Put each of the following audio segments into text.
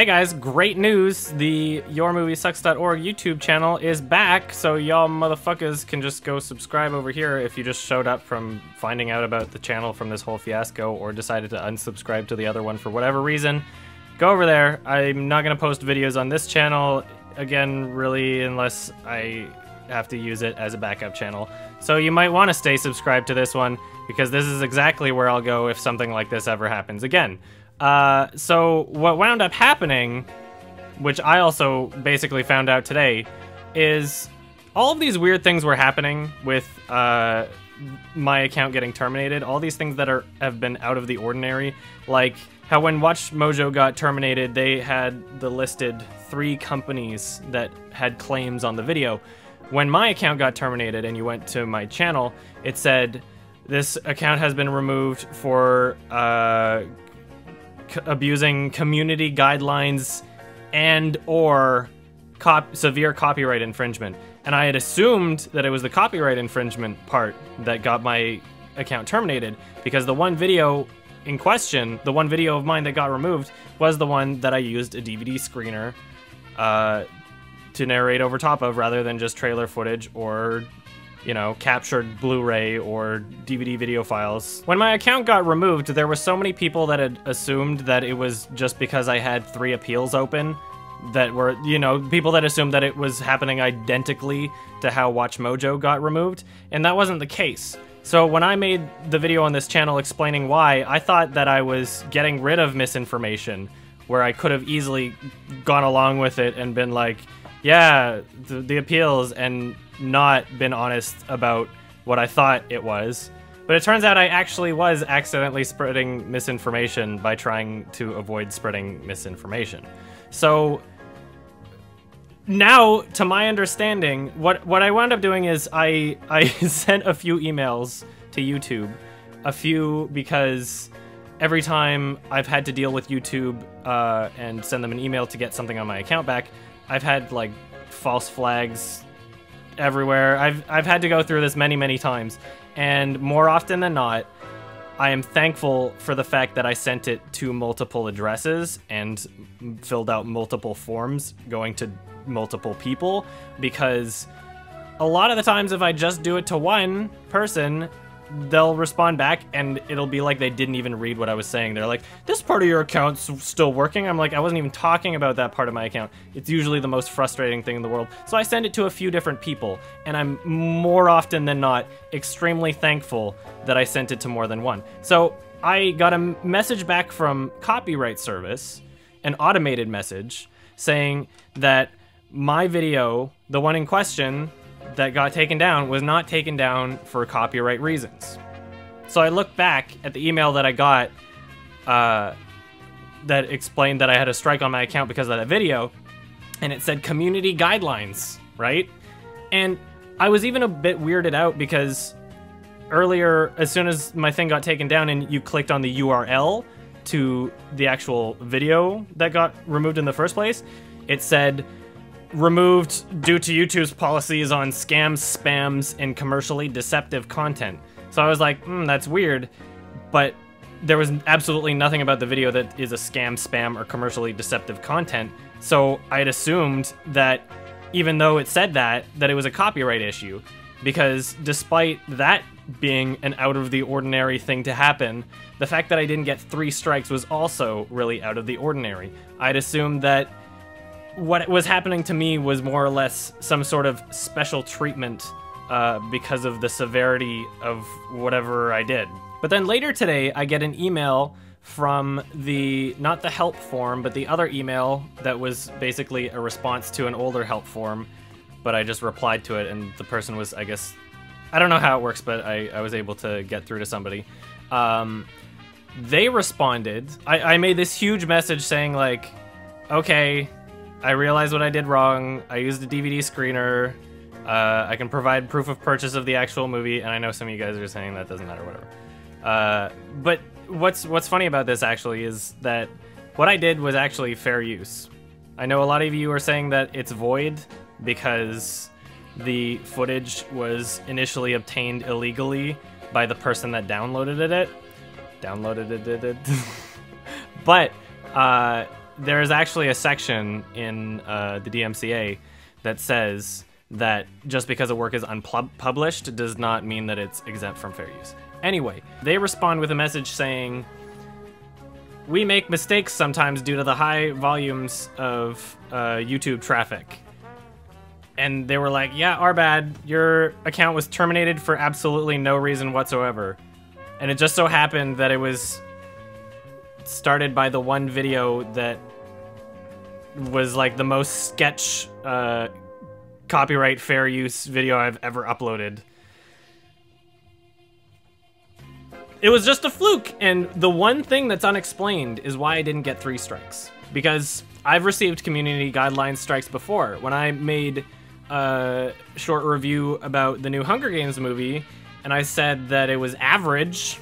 Hey guys, great news! The yourmoviesucks.org YouTube channel is back, so y'all motherfuckers can just go subscribe over here if you just showed up from finding out about the channel from this whole fiasco or decided to unsubscribe to the other one for whatever reason. Go over there. I'm not going to post videos on this channel, again, really, unless I have to use it as a backup channel. So you might want to stay subscribed to this one, because this is exactly where I'll go if something like this ever happens again. So what wound up happening, which I also basically found out today, is all of these weird things were happening with my account getting terminated. All these things that have been out of the ordinary, like how when Watch Mojo got terminated, they had the listed 3 companies that had claims on the video. When my account got terminated and you went to my channel, it said, this account has been removed for abusing community guidelines and or severe copyright infringement. And I had assumed that it was the copyright infringement part that got my account terminated, because the one video in question, the one video of mine that got removed, was the one that I used a DVD screener to narrate over top of, rather than just trailer footage or, you know, captured Blu-ray or DVD video files. When my account got removed, there were so many people that had assumed that it was just because I had 3 appeals open, that were, you know, people that assumed that it was happening identically to how Watch Mojo got removed, and that wasn't the case. So when I made the video on this channel explaining why, I thought that I was getting rid of misinformation, where I could have easily gone along with it and been like, yeah, the appeals, and not been honest about what I thought it was. But it turns out I actually was accidentally spreading misinformation by trying to avoid spreading misinformation. So now, to my understanding, what I wound up doing is I sent a few emails to YouTube. A few because every time I've had to deal with YouTube and send them an email to get something on my account back, I've had like false flags everywhere. I've had to go through this many times, and more often than not, I am thankful for the fact that I sent it to multiple addresses and filled out multiple forms going to multiple people, because a lot of the times if I just do it to one person, they'll respond back and it'll be like they didn't even read what I was saying. They're like, this part of your account's still working. I'm like, I wasn't even talking about that part of my account. It's usually the most frustrating thing in the world. So I send it to a few different people, and I'm more often than not extremely thankful that I sent it to more than one. So I got a message back from Copyright Service, an automated message, saying that my video, the one in question, that got taken down was not taken down for copyright reasons. So I looked back at the email that I got that explained that I had a strike on my account because of that video, and it said community guidelines, right? And I was even a bit weirded out because earlier, as soon as my thing got taken down and you clicked on the URL to the actual video that got removed in the first place, it said, removed due to YouTube's policies on scams, spams, and commercially deceptive content. So I was like, that's weird, but there was absolutely nothing about the video that is a scam, spam, or commercially deceptive content. So I had assumed that even though it said that it was a copyright issue, because despite that being an out of the ordinary thing to happen, the fact that I didn't get 3 strikes was also really out of the ordinary. I'd assumed that what was happening to me was more or less some sort of special treatment because of the severity of whatever I did. But then later today, I get an email from not the help form, but the other email that was basically a response to an older help form, but I just replied to it, and the person was, I guess, I don't know how it works, but I was able to get through to somebody. They responded. I made this huge message saying, like, okay, I realized what I did wrong. I used a DVD screener. I can provide proof of purchase of the actual movie, and I know some of you guys are saying that doesn't matter, whatever. But what's funny about this actually is that what I did was actually fair use. I know a lot of you are saying that it's void because the footage was initially obtained illegally by the person that downloaded it. But there's actually a section in the DMCA that says that just because a work is unpublished does not mean that it's exempt from fair use. Anyway, they respond with a message saying, "We make mistakes sometimes due to the high volumes of YouTube traffic." And they were like, "Yeah, our bad. Your account was terminated for absolutely no reason whatsoever." And it just so happened that it was started by the one video that was like the most sketch copyright fair use video I've ever uploaded. It was just a fluke, and the one thing that's unexplained is why I didn't get 3 strikes. Because I've received community guidelines strikes before. When I made a short review about the new Hunger Games movie, and I said that it was average,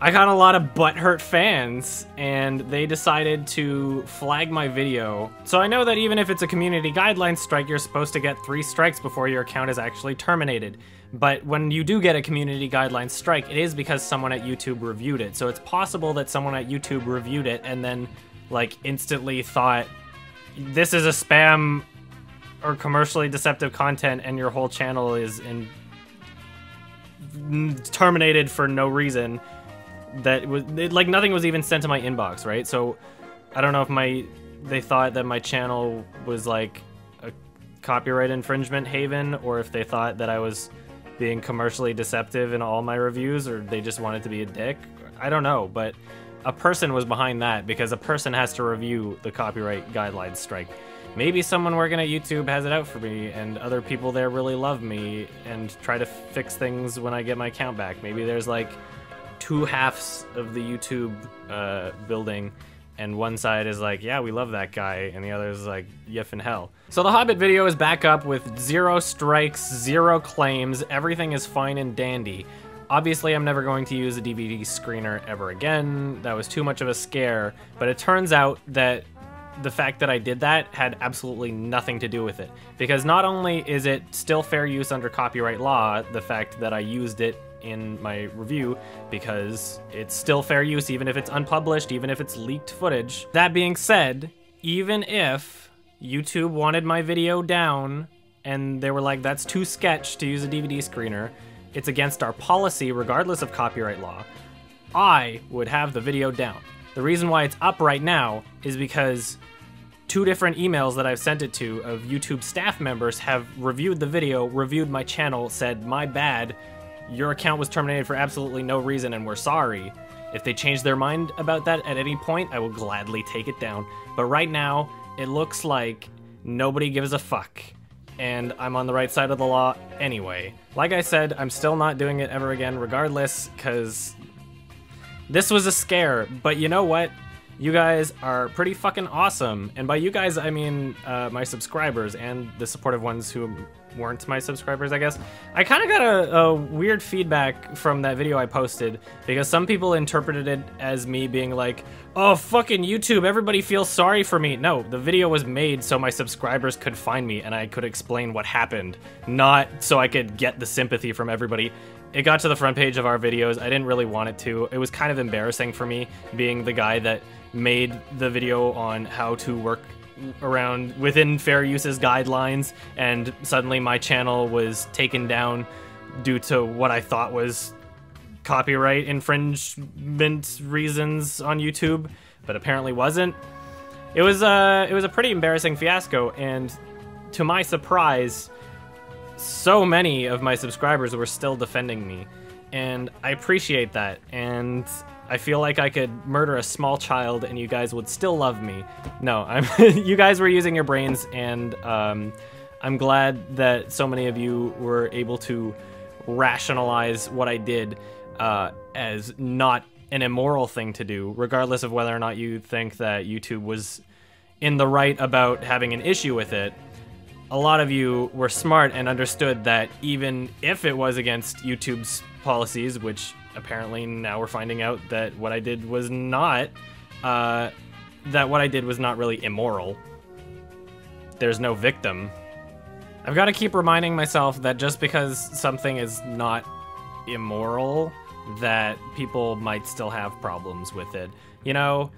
I got a lot of butthurt fans, and they decided to flag my video. So I know that even if it's a community guidelines strike, you're supposed to get 3 strikes before your account is actually terminated. But when you do get a community guidelines strike, it is because someone at YouTube reviewed it. So it's possible that someone at YouTube reviewed it and then, like, instantly thought, this is a spam or commercially deceptive content, and your whole channel is terminated for no reason. That was like nothing was even sent to my inbox, right? So I don't know if they thought that my channel was like a copyright infringement haven, or if they thought that I was being commercially deceptive in all my reviews, or they just wanted to be a dick. I don't know, but a person was behind that, because a person has to review the copyright guidelines strike. Maybe someone working at YouTube has it out for me, and other people there really love me and try to fix things when I get my account back. Maybe there's like 2 halves of the YouTube building, and one side is like, yeah, we love that guy, and the other is like, yiffin' hell. So the Hobbit video is back up with 0 strikes, 0 claims, everything is fine and dandy. Obviously, I'm never going to use a DVD screener ever again. That was too much of a scare, but it turns out that the fact that I did that had absolutely nothing to do with it. Because not only is it still fair use under copyright law, the fact that I used it in my review, because it's still fair use even if it's unpublished, even if it's leaked footage. That being said, even if YouTube wanted my video down and they were like, that's too sketch to use a DVD screener, it's against our policy regardless of copyright law, I would have the video down. The reason why it's up right now is because 2 different emails that I've sent it to of YouTube staff members have reviewed the video, reviewed my channel, said, my bad, your account was terminated for absolutely no reason and we're sorry. If they change their mind about that at any point, I will gladly take it down. But right now, it looks like nobody gives a fuck. And I'm on the right side of the law anyway. Like I said, I'm still not doing it ever again regardless, because this was a scare. But you know what? You guys are pretty fucking awesome. And by you guys, I mean my subscribers and the supportive ones who weren't my subscribers, I guess. I kind of got a weird feedback from that video I posted, because some people interpreted it as me being like, oh, fucking YouTube, everybody feels sorry for me. No, the video was made so my subscribers could find me and I could explain what happened, not so I could get the sympathy from everybody. It got to the front page of our videos. I didn't really want it to. It was kind of embarrassing for me, being the guy that made the video on how to work around within fair uses guidelines, and suddenly my channel was taken down due to what I thought was copyright infringement reasons on YouTube, but apparently wasn't. It was a pretty embarrassing fiasco, and to my surprise, so many of my subscribers were still defending me, and I appreciate that, and I feel like I could murder a small child and you guys would still love me. No, you guys were using your brains, and I'm glad that so many of you were able to rationalize what I did as not an immoral thing to do, regardless of whether or not you think that YouTube was in the right about having an issue with it. A lot of you were smart and understood that even if it was against YouTube's policies, which apparently now we're finding out that what I did was not, really immoral. There's no victim. I've got to keep reminding myself that just because something is not immoral, that people might still have problems with it. You know,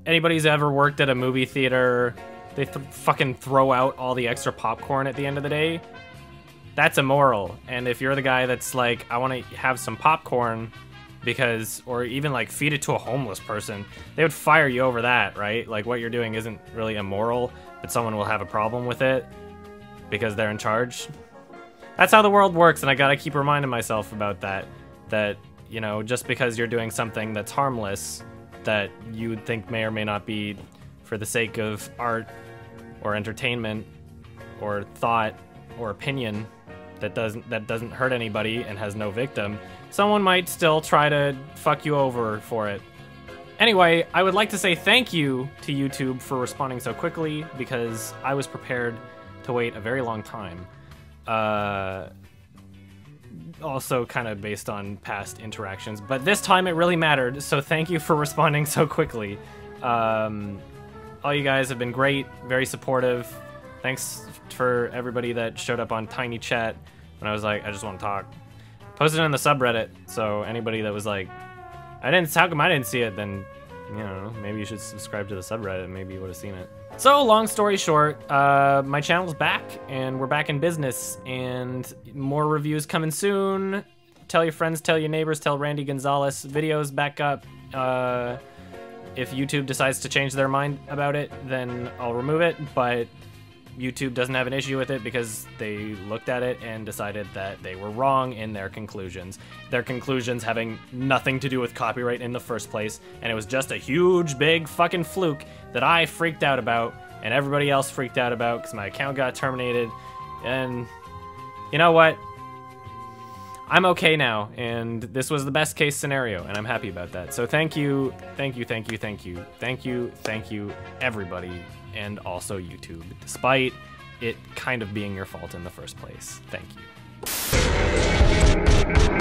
Anybody who's ever worked at a movie theater, they fucking throw out all the extra popcorn at the end of the day. That's immoral. And if you're the guy that's like, I want to have some popcorn because, or even like feed it to a homeless person, they would fire you over that, right? Like what you're doing isn't really immoral, but someone will have a problem with it because they're in charge. That's how the world works, and I gotta keep reminding myself about that. That, you know, just because you're doing something that's harmless, that you would think may or may not be for the sake of art or entertainment or thought or opinion, that doesn't hurt anybody and has no victim, someone might still try to fuck you over for it. Anyway, I would like to say thank you to YouTube for responding so quickly, because I was prepared to wait a very long time. Also kind of based on past interactions, but this time it really mattered, so thank you for responding so quickly. All you guys have been great, very supportive. Thanks for everybody that showed up on Tiny Chat when I was like, I just want to talk. Posted it in the subreddit, so anybody that was like, how come I didn't see it, then, you know, maybe you should subscribe to the subreddit, maybe you would have seen it. So, long story short, my channel's back, and we're back in business, and more reviews coming soon. Tell your friends, tell your neighbors, tell Randy Gonzalez. Videos back up. If YouTube decides to change their mind about it, then I'll remove it, but YouTube doesn't have an issue with it because they looked at it and decided that they were wrong in their conclusions. Their conclusions having nothing to do with copyright in the first place, and it was just a huge, big fucking fluke that I freaked out about, and everybody else freaked out about because my account got terminated. And you know what? I'm okay now, and this was the best case scenario, and I'm happy about that. So thank you, thank you, thank you, thank you, thank you, thank you, everybody, and also YouTube, despite it kind of being your fault in the first place. Thank you.